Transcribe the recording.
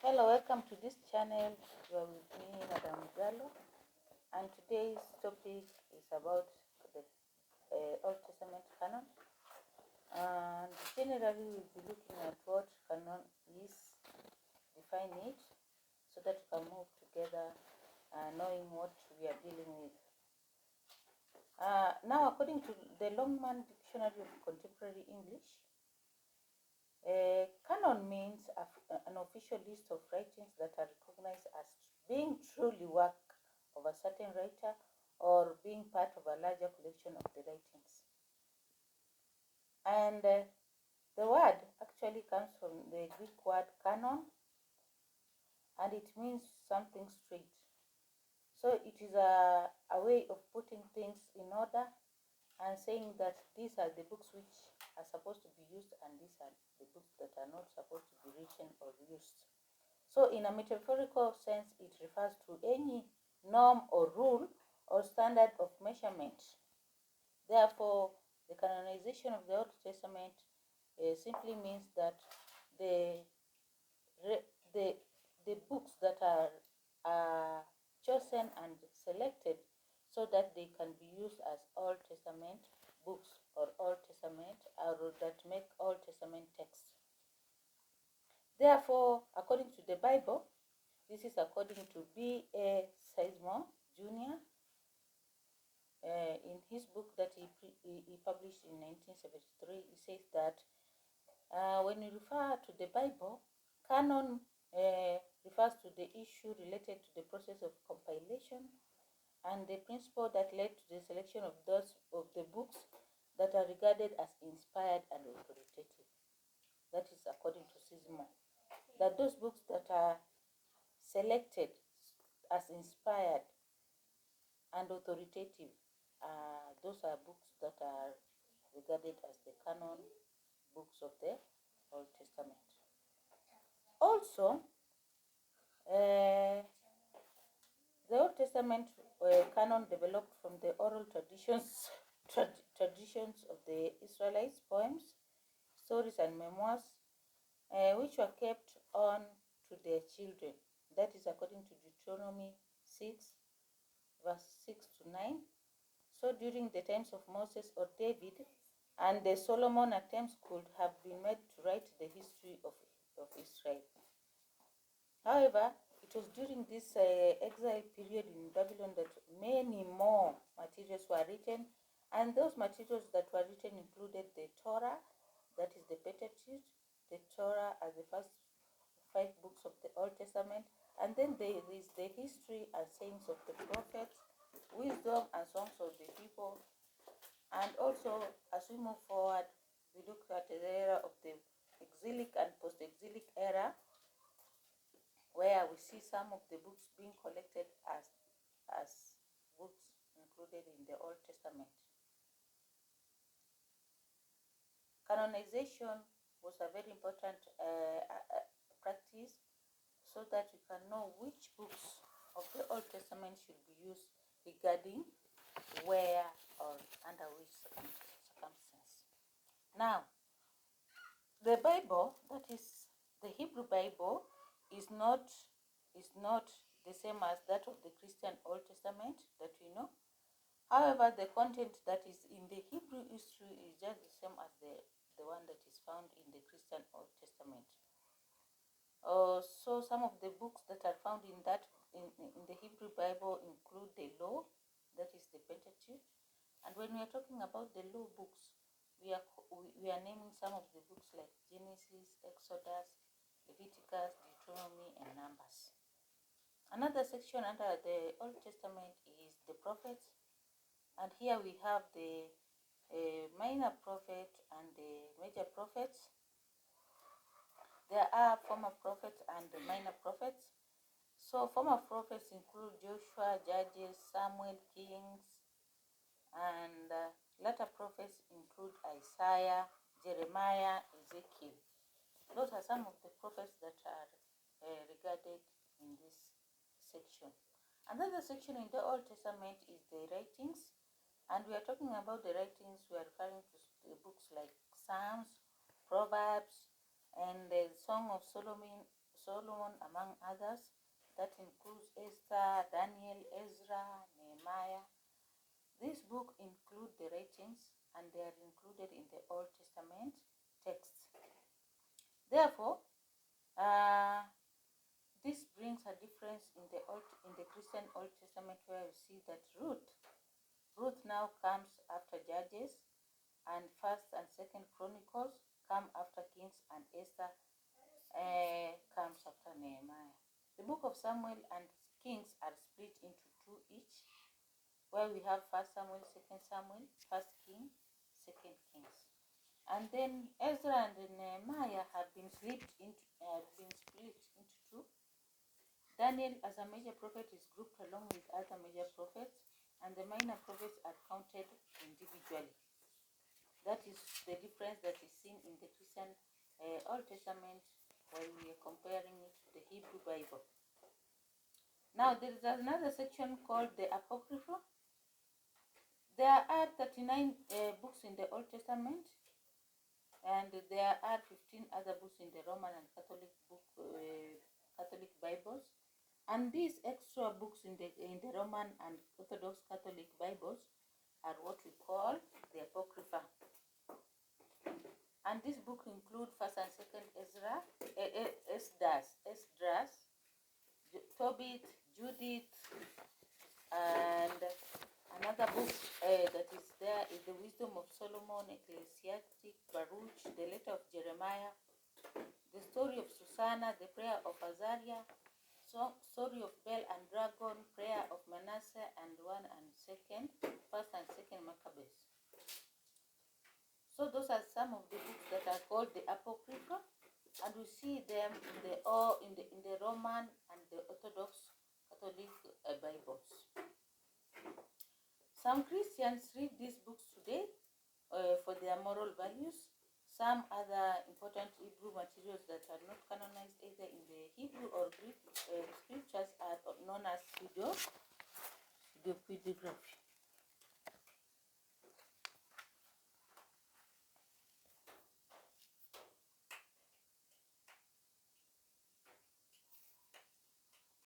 Hello, welcome to this channel. You are with me, Madam Gallo, and today's topic is about the Old Testament canon. And generally, we'll be looking at what canon is, define it, so that we can move together, knowing what we are dealing with. Now, according to the Longman Dictionary of Contemporary English, canon means an official list of writings that are recognized as being truly work of a certain writer or being part of a larger collection of the writings. And the word actually comes from the Greek word canon, and it means something straight. So it is a way of putting things in order and saying that these are the books which are supposed to be used and these are the books that are not supposed to be written or used. So in a metaphorical sense, it refers to any norm or rule or standard of measurement. Therefore, the canonization of the Old Testament simply means that the books that are chosen and selected so that they can be used as Old Testament books or Old Testament, or that make Old Testament text. Therefore, according to the Bible, this is according to B.A. Sizemore Jr. In his book that he published in 1973, he says that when you refer to the Bible, canon refers to the issue related to the process of compilation and the principle that led to the selection of those of the books that are regarded as inspired and authoritative. That is according to Sizemore. That those books that are selected as inspired and authoritative, those are books that are regarded as the canon books of the Old Testament. Also, the Old Testament canon developed from the oral traditions of the Israelites, poems, stories, and memoirs, which were kept on to their children. That is according to Deuteronomy 6, verse 6 to 9. So during the times of Moses or David and the Solomon, attempts could have been made to write the history of Israel. However, it was during this exile period in Babylon that many more materials were written, and those materials that were written included the Torah, that is the Pentateuch. The Torah are the first 5 books of the Old Testament, and then there is the history and sayings of the prophets, wisdom and songs of the people. And also, as we move forward, we look at the era of the exilic and post-exilic era, where we see some of the books being collected as books included in the Old Testament. Canonization was a very important practice so that you can know which books of the Old Testament should be used regarding where or under which circumstance. Now, the Bible, that is the Hebrew Bible, is not the same as that of the Christian Old Testament that we know. However, the content that is in the Hebrew history is just the same as the one that is found in the Christian Old Testament. So some of the books that are found in the Hebrew Bible include the law, that is the Pentateuch. And when we are talking about the law books, we are naming some of the books like Genesis, Exodus, Leviticus, Deuteronomy, and Numbers. Another section under the Old Testament is the prophets, and here we have the minor prophet and the major prophets. There are former prophets and the minor prophets. So former prophets include Joshua, Judges, Samuel, Kings, and latter prophets include Isaiah, Jeremiah, Ezekiel. Those are some of the prophets that are regarded in this section. Another section in the Old Testament is the writings, and we are talking about the writings. We are referring to the books like Psalms, Proverbs, and the Song of Solomon, Solomon, among others. That includes Esther, Daniel, Ezra, Nehemiah. This book includes the writings, and they are included in the Old Testament texts. Therefore, this brings a difference in the Christian Old Testament, where we see that Ruth now comes after Judges, and First and Second Chronicles come after Kings, and Esther comes after Nehemiah. The book of Samuel and Kings are split into two each, where we have First Samuel, Second Samuel, First King, Second Kings. And then Ezra and Nehemiah have been split into two. Daniel, as a major prophet, is grouped along with other major prophets, and the minor prophets are counted individually. That is the difference that is seen in the Christian Old Testament while we are comparing it to the Hebrew Bible. Now, there is another section called the Apocrypha. There are 39 books in the Old Testament, and there are 15 other books in the Roman and Catholic Bibles. And these extra books in the Roman and Orthodox Catholic Bibles are what we call the Apocrypha. And this book includes First and Second Esdras, Tobit, Judith, and another book that is there is the Wisdom of Solomon, Ecclesiastic, Baruch, the Letter of Jeremiah, the Story of Susanna, the Prayer of Azariah, Story of Bel and Dragon, Prayer of Manasseh, and First and Second Maccabees. So those are some of the books that are called the Apocrypha, and we see them in the Roman and the Orthodox Catholic Bibles. Some Christians read these books today for their moral values. Some other important Hebrew materials that are not canonized either in the Hebrew or Greek scriptures are known as pseudepigraphy.